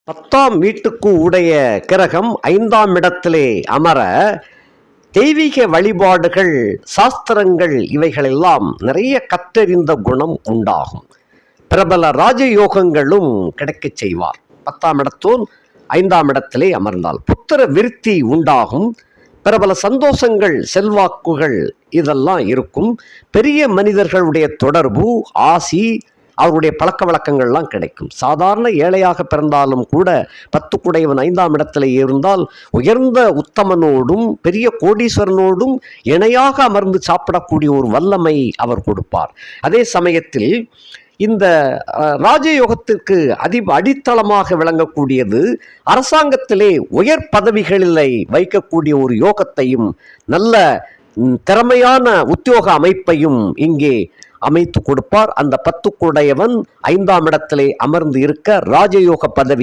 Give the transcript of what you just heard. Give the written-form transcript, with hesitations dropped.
10ஆம் வீட்டுக்கு உடைய கிரகம் 5ஆம் இடத்திலே அமர தெய்வீக வழிபாடுகள், சாஸ்திரங்கள் இவைகளெல்லாம் நிறைய கற்றறிந்த குணம் உண்டாகும். பிரபல ராஜயோகங்களும் கிடைக்கச் செய்வார். 10ஆம் இடத்தோன் 5ஆம் இடத்திலே அமர்ந்தால் புத்திர விருத்தி உண்டாகும். பிரபல சந்தோஷங்கள், செல்வாக்குகள் இதெல்லாம் இருக்கும். பெரிய மனிதர்களுடைய தொடர்பு, ஆசி, அவருடைய பழக்க வழக்கங்கள்லாம் கிடைக்கும். சாதாரண ஏழையாக பிறந்தாலும் கூட 10 குடையவன் 5ஆம் இடத்துல இருந்தால் உயர்ந்த உத்தமனோடும் பெரிய கோடீஸ்வரனோடும் இணையாக அமர்ந்து சாப்பிடக்கூடிய ஒரு வல்லமை அவர் கொடுப்பார். அதே சமயத்தில் இந்த ராஜயோகத்திற்கு அடித்தளமாக விளங்கக்கூடியது அரசாங்கத்திலே உயர் பதவிகளிலே வைக்கக்கூடிய ஒரு யோகத்தையும் நல்ல திறமையான உத்தியோக அமைப்பையும் இங்கே அமைத்து கொடுப்பார். அந்த 10 குடையவன் 5ஆம் இடத்திலே அமர்ந்து இருக்க ராஜயோக பதவி